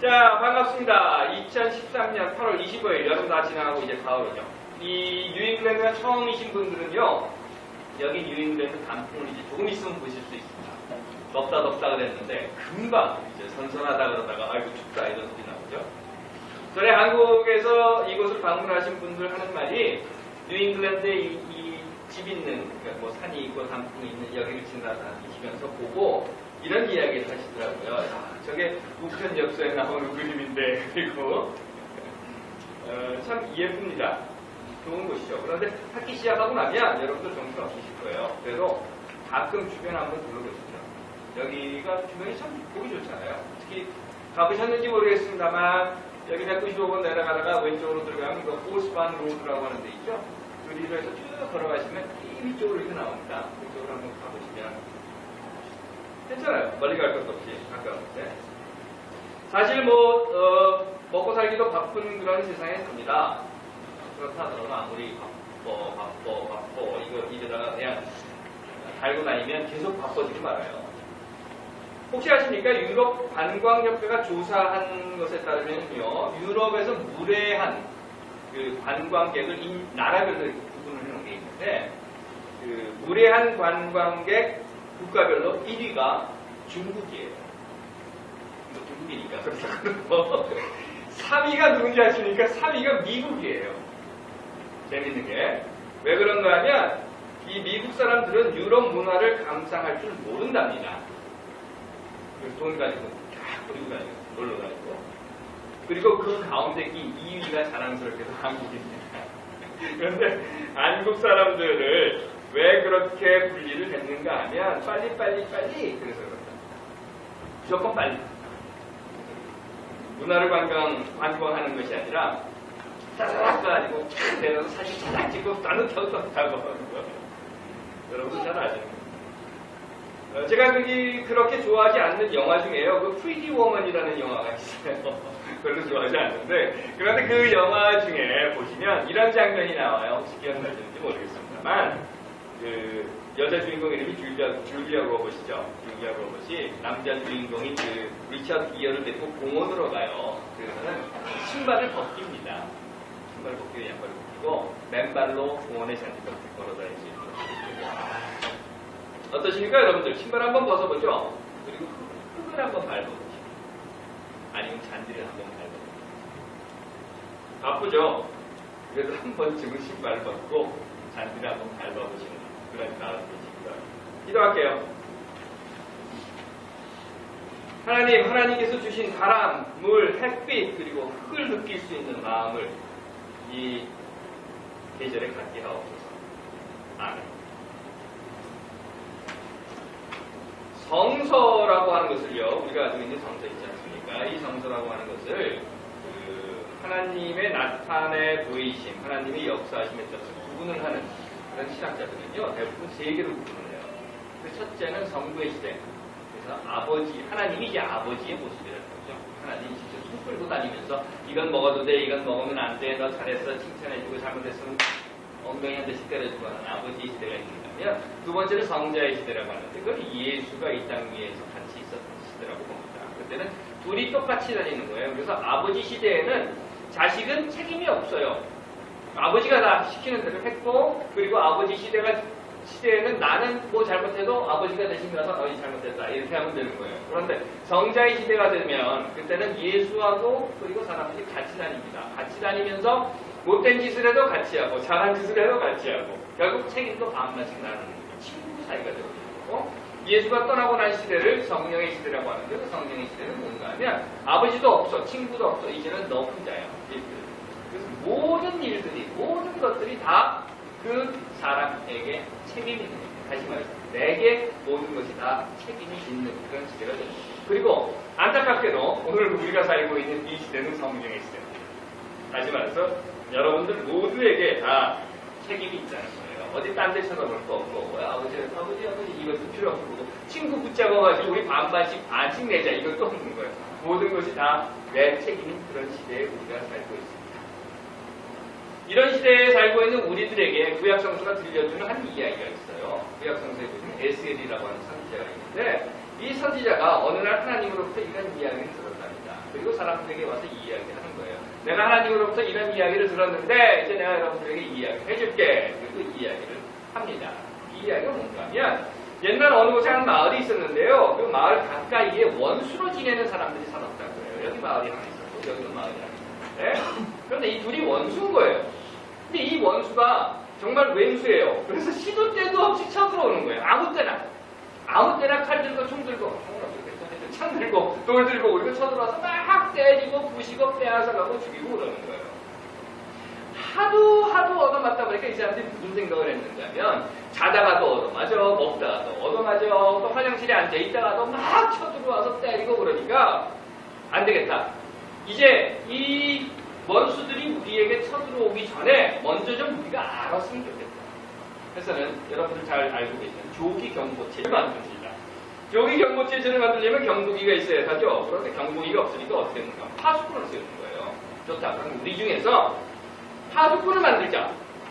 자, 반갑습니다. 2013년 8월 25일, 여름 다 지나가고 이제 가을이죠. 이 뉴잉글랜드가 처음이신 분들은요, 여기 뉴잉글랜드 단풍을 이제 조금 있으면 보실 수 있습니다. 덥다 그랬는데, 금방 이제 선선하다 그러다가, 아이고 춥다 이런 소리 나오죠. 전에 한국에서 이곳을 방문하신 분들 하는 말이, 뉴잉글랜드에 이 집 있는, 그러니까 뭐 산이 있고 단풍이 있는 여기를 지나다니시면서 보고, 이런 이야기를 하시더라고요. 야, 저게 우편역서에 나오는 그림인데, 그리고 참 예쁩니다. 좋은 곳이죠. 그런데 찾기 시작하고 나면 여러분들 정신 없으실 거예요. 그래도 가끔 주변 한번 둘러보시죠. 여기가 주변이 참 보기 좋잖아요. 특히 가보셨는지 모르겠습니다만 여기 195번 내려가다가 왼쪽으로 들어가면 그 호스반 로드라고 하는 데 있죠. 그 뒤로해서 쭉 걸어가시면 이 위쪽으로 이렇게 나옵니다. 이쪽으로 한번 가보시면 괜찮아요. 멀리 갈 것도 없이 가까운데. 사실 먹고 살기도 바쁜 그런 세상에 삽니다. 그렇다 하더라도 아무리 바빠 이러다가 그냥 달고 다니면 계속 바빠지지 말아요. 혹시 아십니까? 유럽 관광협회가 조사한 것에 따르면요, 유럽에서 무례한 그 관광객을 나라별로 구분을 해놓은 게 있는데, 그 무례한 관광객 국가별로 1위가 중국이에요. 중국이니까. 3위가 누군지 아십니까? 3위가 미국이에요. 재밌는 게. 왜 그런가 하면, 이 미국 사람들은 유럽 문화를 감상할 줄 모른답니다. 돈 가지고 쫙 뿌리고 다니고, 놀러 다니고. 그리고 그 가운데 이 2위가 자랑스럽게도 한국입니다. 그런데 한국 사람들을 왜 그렇게 분리를 했는가 하면 빨리 그래서 그렇다. 무조건 빨리. 문화를 관광하는 것이 아니라 짜자락 가지고 촥 내려서 사진 짜작 찍고 따뜻하고 하는 거. 여러분도 잘 아시는 거예요. 제가 그렇게 좋아하지 않는 영화 중에요. 그 프리티 워먼이라는 영화가 있어요. 별로 좋아하지 않는데, 그런데 그 영화 중에 보시면 이런 장면이 나와요. 혹시 기억나시는지 모르겠습니다만, 그 여자 주인공 이름이 줄리아 로버트죠. 줄리아 로버트이 남자 주인공인 그 리처드 기어를 데리고 공원으로 가요. 그러면은 신발을 벗깁니다. 신발 벗기고 양발을 벗기고 맨발로 공원에 잔뜩 걸어다닐 수 있는. 어떠십니까, 여러분들? 신발 한번 벗어보죠. 그리고 흙을 한번 밟아보죠. 아니면 잔디를 한번 밟아보죠. 바쁘죠. 그래도 한 번쯤은 신발을 벗고 잔디를 한번 밟아보시는. 그러니까 기도할게요. 하나님께서 주신 바람, 물, 햇빛, 그리고 흙을 느낄 수 있는 마음을 이 계절에 갖게 하옵소서. 아멘. 성서라고 하는 것을요, 우리가 가지고 있는 성서 있지 않습니까? 이 성서라고 하는 것을 하나님의 나타내 보이심, 하나님의 역사하심에 따라서 구분을 하는 그런 신학자들은요, 대부분 세 개로 구분을 해요. 그 첫째는 성부의 시대. 그래서 하나님이 이제 아버지의 모습이라는 거죠. 하나님이 직접 손 끌고 다니면서 이건 먹어도 돼, 이건 먹으면 안 돼, 너 잘했어, 칭찬해주고 잘못했으면 엉덩이 한 대씩 때려주고 하는 아버지의 시대가 있는다면, 두 번째는 성자의 시대라고 하는데, 그건 예수가 이 땅 위에서 같이 있었던 시대라고 봅니다. 그때는 둘이 똑같이 다니는 거예요. 그래서 아버지 시대에는 자식은 책임이 없어요. 아버지가 다 시키는 대로 했고, 그리고 아버지 시대에는 나는 뭐 잘못해도 아버지가 대신 가서 너희 잘못했다 이렇게 하면 되는 거예요. 그런데 성자의 시대가 되면 그때는 예수하고 그리고 사람들이 같이 다닙니다. 같이 다니면서 못된 짓을 해도 같이 하고 잘한 짓을 해도 같이 하고 결국 책임도 반반씩 나누는 거예요. 친구 사이가 되는 거고, 예수가 떠나고 난 시대를 성령의 시대라고 하는데, 그 성령의 시대는 뭔가 하면 아버지도 없어, 친구도 없어, 이제는 너 혼자야. 그래서 모든 것들이 다 그 사람에게 책임이 있는 겁니다. 다시 말해서 내게 모든 것이 다 책임이 있는 그런 시대가 됩니다. 그리고 안타깝게도 오늘 우리가 살고 있는 이 시대는 성령의 시대입니다. 다시 말해서 여러분들 모두에게 다 책임이 있다는 거예요. 어디 딴 데 쳐다볼 거 없고, 아버지 이것도 필요 없고, 친구 붙잡아가지고 우리 반씩 내자 이것도 없는 거예요. 모든 것이 다 내 책임인 그런 시대에 우리가 살고 있습니다. 이런 시대에 살고 있는 우리들에게 구약성서가 들려주는 한 이야기가 있어요. 구약성서에 보시면 에스겔이라고 하는 선지자가 있는데, 이 선지자가 어느 날 하나님으로부터 이런 이야기를 들었답니다. 그리고 사람들에게 와서 이야기하는 거예요. 내가 하나님으로부터 이런 이야기를 들었는데 이제 내가 여러분들에게 이야기를 해줄게. 그리고 이야기를 합니다. 이 이야기가 뭔가 하면 옛날 어느 곳에 한 마을이 있었는데요. 그 마을 가까이에 원수로 지내는 사람들이 살았다고 해요. 여기 마을이 하나 있었고 여기도 마을이 하나 있었는데 그런데 이 둘이 원수인 거예요. 근데 이 원수가 정말 왼수예요. 그래서 시도 때도 없이 쳐들어오는 거예요. 아무 때나 칼 들고 총 들고 창 들고 돌 들고 우리가 쳐들어와서 막 때리고 부시고 빼앗아가고 죽이고 그러는 거예요. 하도 얻어맞다 보니까 이 사람들이 무슨 생각을 했는지 하면 자다가도 얻어맞아, 먹다가도 얻어맞아, 또 화장실에 앉아있다가도 막 쳐들어와서 때리고 그러니까 안 되겠다. 이제 이 원수들이 우리에게 쳐들어오기 전에 먼저 좀 우리가 알았으면 좋겠다. 그래서는 여러분들 잘 알고 계시는 조기경보체를 만듭니다. 조기경보체제를 만들려면 경보기가 있어야 하죠. 그런데 경보기가 없으니까 어떻게 됩니까? 파수꾼을 세우는 거예요. 좋다. 그럼 우리 중에서 파수꾼을 만들자.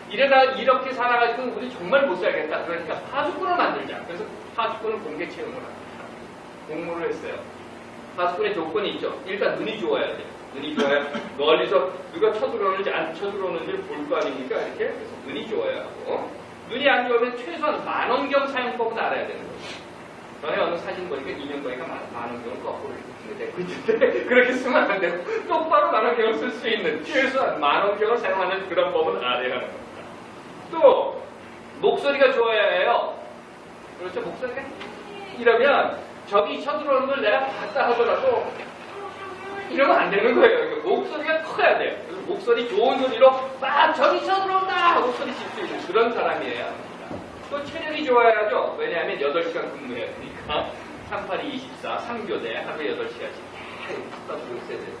이러다 이렇게 살아가지고 우리 정말 못 살겠다. 그러니까 파수꾼을 만들자. 그래서 파수꾼을 공개 채용을 합니다. 공모를 했어요. 파수꾼의 조건이 있죠. 일단 눈이 좋아야 돼요. 눈이 좋아야 멀리서 누가 쳐들어오는지 안 쳐들어오는지 볼 거 아닙니까? 이렇게. 그래서 눈이 좋아야 하고 눈이 안 좋으면 최소한 만원경 사용법은 알아야 되는 거예요. 전에 어느 사진 보니까 이명박이가 만원경을 거꾸로 이렇게 쓰는데 그렇게 쓰면 안 되고 똑바로 만원경을 쓸 수 있는 최소한 만원경을 사용하는 그런 법은 알아야 하는 겁니다. 또 목소리가 좋아야 해요. 그렇죠? 목소리가 이러면 적이 쳐들어오는 걸 내가 봤다 하더라도 이러면 안 되는 거예요. 목소리가 커야 돼요. 그래서 목소리 좋은 소리로 막 적이 쳐들어온다 하고 소리 칠 수 있는 그런 사람이어야 합니다. 또 체력이 좋아야죠. 왜냐하면 8시간 근무해야 되니까 3824 3교대 하루에 8시간씩 다 있어야 돼요.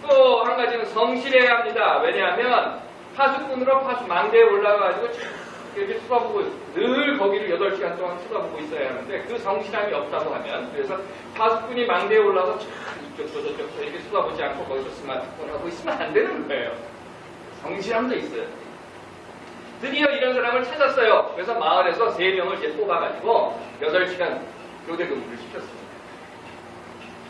또 한 가지는 성실해야 합니다. 왜냐하면 파수꾼으로 망대에 올라가가지고 이렇게 쏟아보고 늘 거기를 8시간 동안 쏟아보고 있어야 하는데 그 성실함이 없다고 하면 그래서 파수꾼이 망대에 올라서 이쪽도 저쪽도 이렇게 쏟아보지 않고 거기서 스마트폰 하고 있으면 안 되는 거예요. 성실함도 있어요. 드디어 이런 사람을 찾았어요. 그래서 마을에서 3명을 이제 뽑아가지고 8시간 교대 근무를 시켰습니다.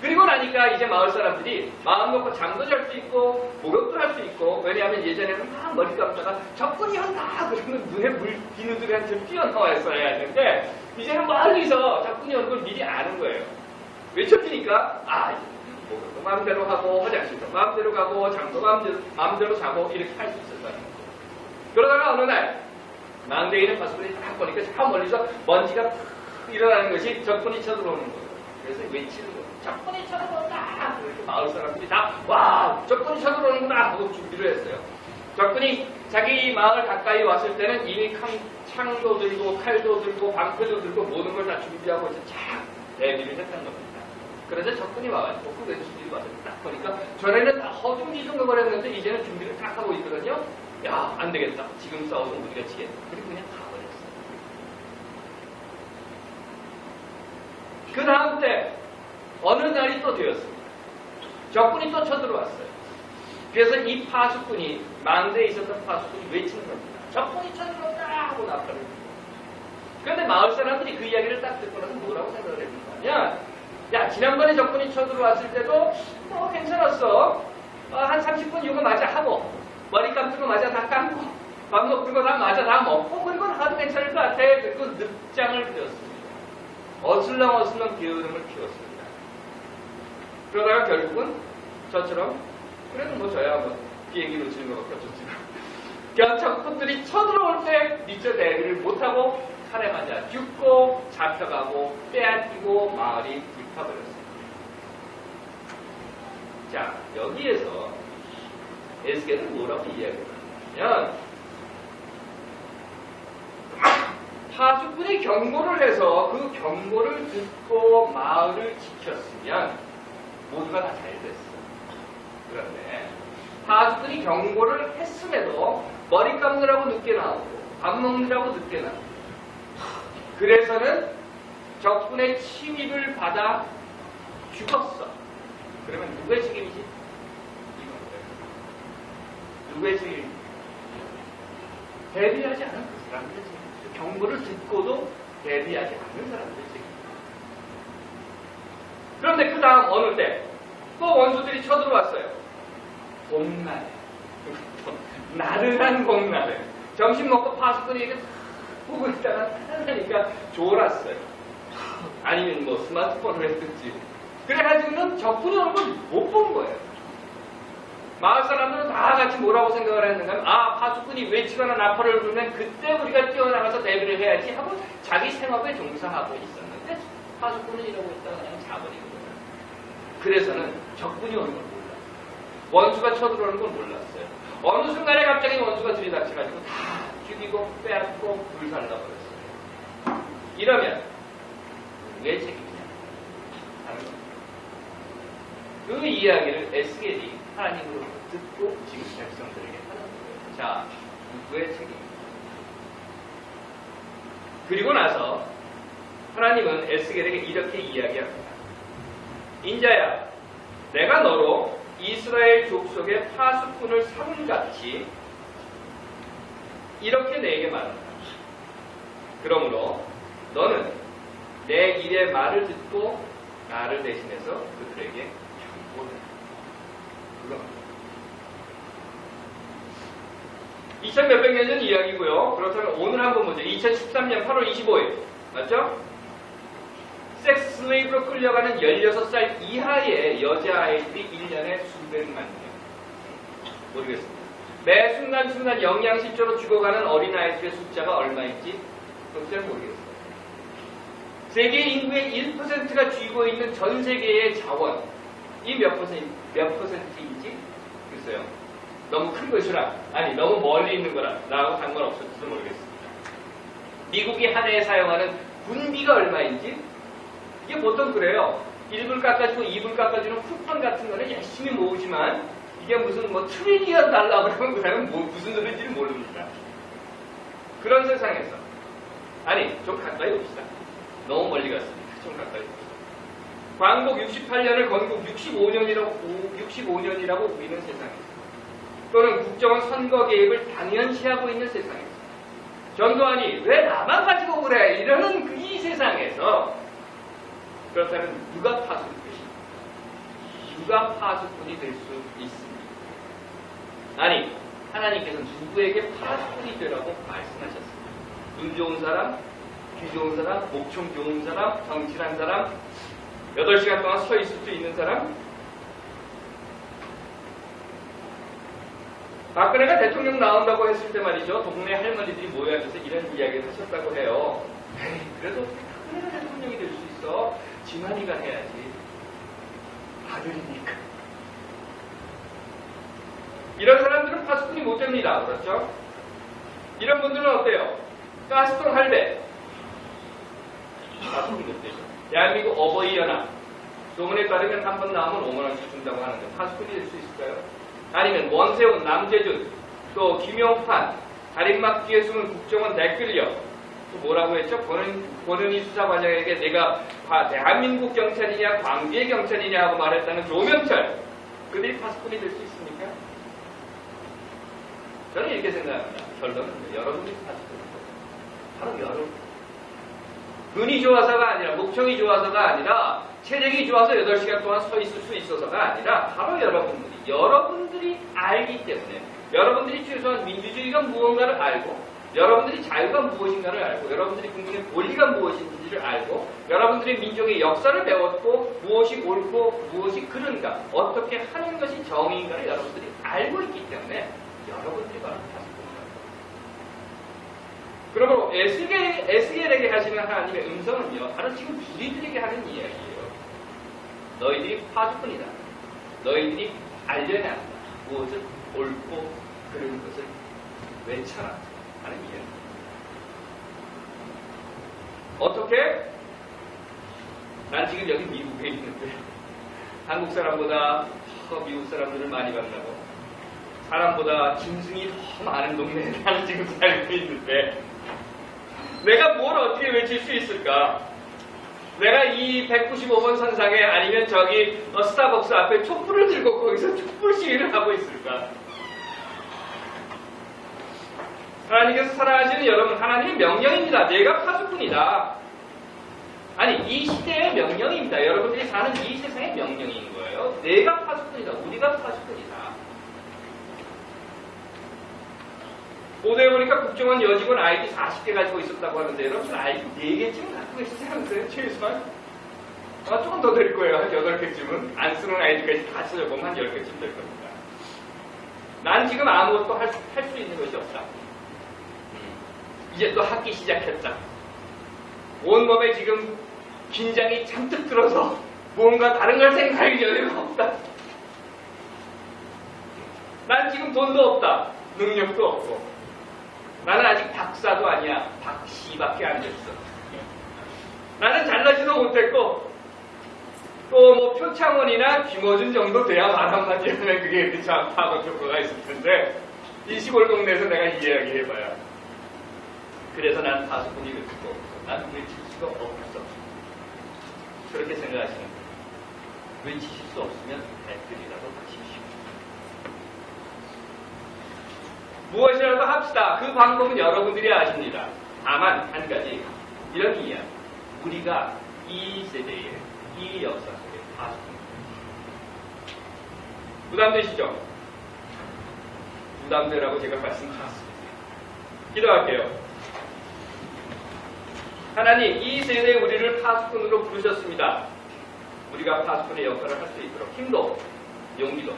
그리고 나니까 이제 마을 사람들이 마음 놓고 잠도 잘 수 있고 목욕도 할 수 있고 왜냐하면 예전에는 막 머리 감다가 적군이 온다 그러면 눈에 물 비누들한테 뛰어나와야 했는데 이제는 멀리서 적군이 오는 걸 미리 아는 거예요. 외쳐주니까 목욕도 마음대로 하고 화장실도 마음대로 가고 잠도 마음대로 자고 이렇게 할 수 있었다는 거예요. 그러다가 어느 날 망대에 있는 파수꾼이 딱 보니까 저 멀리서 먼지가 팍 일어나는 것이 적군이 쳐들어오는 거예요. 그래서 외치는 거예요. 적군이 쳐들어온다! 그렇게 마을 사람들이 다 와! 적군이 쳐들어오는구나! 하고 준비를 했어요. 적군이 자기 마을 가까이 왔을 때는 이미 창도 들고 칼도 들고 방패도 들고 모든 걸 다 준비하고 이제 쫙 대비를 했던 겁니다. 그래서 적군이 와가지고 그 왼수들이 와서 딱 보니까 전에는 다 허둥지둥거렸는데 이제는 준비를 딱 하고 있거든요. 야, 안 되겠다. 지금 싸우면 우리가 지겠다. 그리고 그냥 가버렸어요. 그 다음 때 어느 날이 또 되었습니다. 적군이 또 쳐들어왔어요. 그래서 이 파수꾼이 망대에 있었던 파수꾼이 외치는 겁니다. 적군이 쳐들어온다 하고 나팔을. 그런데 마을 사람들이 그 이야기를 딱 듣고 나서 뭐라고 생각을 했냐면 야, 지난번에 적군이 쳐들어왔을 때도 뭐 괜찮았어. 한 30분 이거 마저 하고 머리 감는 거 마저 다 감고 밥 먹는 거 다 마저 다 먹고 그리고 하도 괜찮을 것 같아. 그리고 늑장을 그렸습니다. 어슬렁어슬렁 게으름을 피웠습니다. 그러다가 결국은 저처럼 그래도 뭐 저야 뭐 비행기 놓치는 것밖에 없었지만 적군들이 쳐들어올 때 미처 대비를 못하고 칼에 맞아 죽고 잡혀가고 빼앗기고 마을이 불타버렸습니다. 자, 여기에서 에스겔은 뭐라고 이야기를 하냐면 파수꾼이 경고를 해서 그 경고를 듣고 마을을 지켰으면 모두가 다 잘 됐어. 그런데 파수꾼이 경고를 했음에도 머리 감느라고 늦게 나오고 밥 먹느라고 늦게 나오고 그래서는 적군의 침입을 받아 죽었어. 그러면 누구의 책임이지? 누구의 책임이지? 대비하지 않은 그 사람들의 책임이죠. 경고를 듣고도 대비하지 않는 사람들의 책임이죠. 그런데 그 다음 어느 때 또 원수들이 쳐들어왔어요. 봄날에. 나른한 봄날에. 점심 먹고 파수꾼이 이렇게 보고 있다가 하니까 졸았어요. 아니면 뭐 스마트폰을 했든지. 그래가지고는 적군이 오는 걸 못 본 거예요. 마을 사람들은 다 같이 뭐라고 생각을 했는가 하면 파수꾼이 외치거나 나팔을 불면 그때 우리가 뛰어나가서 대비를 해야지 하고 자기 생업에 종사하고 있었는데 파수꾼은 이러고 있다가 그냥 자버리는 거예요. 그래서는 적군이 오는 걸 몰랐어요. 원수가 쳐들어오는 걸 몰랐어요. 어느 순간에 갑자기 원수가 들이닥쳐가지고 다 죽이고 빼앗고 불살라버렸어요. 이러면 왜 책임이냐 하는 겁니다. 그 이야기를 에스겔이 하나님으로부터 듣고 지금 백성들에게 하는 거예요. 자, 누구의 책임입니까? 그리고 나서 하나님은 에스겔에게 이렇게 이야기합니다. 인자야, 내가 너로 이스라엘 족속의 파수꾼을 삼은같이 이렇게 내게 말한다. 그러므로 너는 내 일의 말을 듣고 나를 대신해서 그들에게 경고해. 2000 몇백 년 전 이야기고요. 그렇다면 오늘 한번 보죠. 2013년 8월 25일. 맞죠? 섹스 슬레이브로 끌려가는 16살 이하의 여자아이들이 1년에 수백만 명. 모르겠습니다. 매 순간순간 영양실조로 죽어가는 어린아이들의 숫자가 얼마인지 그것도 잘 모르겠어요. 세계 인구의 1%가 쥐고 있는 전 세계의 자원 이 몇 퍼센트인지 글쎄요. 너무 큰 것이라 아니 너무 멀리 있는 거라 라고 상관없을지도 모르겠습니다. 미국이 한 해에 사용하는 군비가 얼마인지 이게 보통 그래요. 1불 깎아주고 2불 깎아주는 쿠폰 같은 거는 열심히 모으지만 이게 무슨 뭐 트리리언 달러 그러면 그 사람은 무슨 소리인지는 모릅니다. 그런 세상에서 아니 좀 가까이 옵시다. 너무 멀리 갔습니다. 좀 가까이 옵시다. 광복 68년을 건국 65년이라고 우기는 세상에서 또는 국정원 선거 개입을 당연시하고 있는 세상에서 전두환이 왜 나만 가지고 그래 이러는 이 세상에서 그렇다면 누가 파수꾼이 누가 파수꾼이 될 수 있습니다. 아니 하나님께서 누구에게 파수꾼이 되라고 말씀하셨습니다. 눈 좋은 사람, 귀 좋은 사람, 목청 좋은 사람, 정치한 사람 8시간 동안 서 있을 수 있는 사람? 박근혜가 대통령 나온다고 했을 때 말이죠. 동네 할머니들이 모여앉아서 이런 이야기를 하셨다고 해요. 에이, 그래도 어떻게 박근혜가 대통령이 될 수 있어? 지만이가 해야지. 아들이니까. 이런 사람들은 파수꾼이 못 됩니다. 그렇죠? 이런 분들은 어때요? 가스통 할배. 파수꾼이 못 되죠. 대한민국 어버이 연합. 소문에 따르면 한 번 나오면 5만원씩 준다고 하는데 파수꾼이 될 수 있을까요? 아니면 원세훈, 남재준, 또 김용판, 다림막 뒤에 숨은 국정원 댓글력 또 뭐라고 했죠? 권은희 수사관장에게 내가 대한민국 경찰이냐 광주의 경찰이냐 하고 말했다는 조명철 그들이 파수꾼이 될 수 있습니까? 저는 이렇게 생각합니다. 결론은 여러분들이 파수꾼이고 바로 여러분 눈이 좋아서가 아니라 목청이 좋아서가 아니라 체력이 좋아서 8시간 동안 서 있을 수 있어서가 아니라 바로 여러분들이 알기 때문에 여러분들이 최소한 민주주의가 무언가를 알고 여러분들이 자유가 무엇인가를 알고 여러분들이 국민의 권리가 무엇인지를 알고 여러분들이 민족의 역사를 배웠고 무엇이 옳고 무엇이 그른가 어떻게 하는 것이 정의인가를 여러분들이 알고 있기 때문에 여러분들이 바로 파수꾼입니다. 그리고 에스겔에게 하시는 하나님의 음성은요 바로 지금 우리들에게 하는 이야기예요. 너희들이 파수꾼이다. 너희들이 알려야 한다. 무엇을 옳고 그른 것을 외쳐라 하는 이야기. 어떻게? 난 지금 여기 미국에 있는데 한국 사람보다 더 미국 사람들을 많이 만나고 사람보다 짐승이 더 많은 동네에 나는 지금 살고 있는데 내가 뭘 어떻게 외칠 수 있을까? 내가 이 195번 선상에 아니면 저기 스타벅스 앞에 촛불을 들고 거기서 촛불 시위를 하고 있을까? 하나님께서 사랑하시는 여러분, 하나님의 명령입니다. 내가 파수꾼이다. 아니 이 시대의 명령입니다. 여러분들이 사는 이 세상의 명령인 거예요. 내가 파수꾼이다. 우리가 파수꾼이다. 보도에 보니까 국정원 여직원 아이디 40개 가지고 있었다고 하는데 여러분 아이디 4개쯤 갖고 계시지 않으세요? 최소한? 조금 더 될 거예요. 한 8개쯤은. 안 쓰는 아이디까지 다 써보면 한 10개쯤 될 겁니다. 난 지금 아무것도 할 수 있는 것이 없다. 이제 또 학기 시작했다. 온몸에 지금 긴장이 잔뜩 들어서 뭔가 다른 걸 생각할 여유가 없다. 난 지금 돈도 없다. 능력도 없고. 나는 아직 박사도 아니야. 박씨밖에 안 됐어. 나는 잘나지도 못했고 또 뭐 표창원이나 김어준 정도 돼야 말 한마디 하면 그게 참 파급 효과가 있을 텐데 이 시골 동네에서 내가 이 이야기 해봐야. 그래서 난 파수꾼이 될 수가 없어. 난 외칠 수가 없어. 그렇게 생각하시는 거예요. 외치실 수 없으면 댓글이라도 하십시오. 무엇이라도 합시다. 그 방법은 여러분들이 아십니다. 다만 한 가지 이런 이야기. 우리가 이 세대의 이 역사 속에 파수꾼입니다. 부담되시죠? 부담되라고 제가 말씀드렸습니다. 기도할게요. 하나님, 이 세대에 우리를 파수꾼으로 부르셨습니다. 우리가 파수꾼의 역할을 할 수 있도록 힘도, 용기도,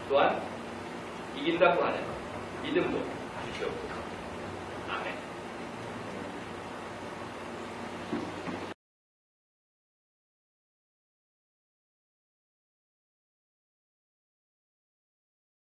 또한 이긴다고 하는 믿음도 주시옵소서. 아멘.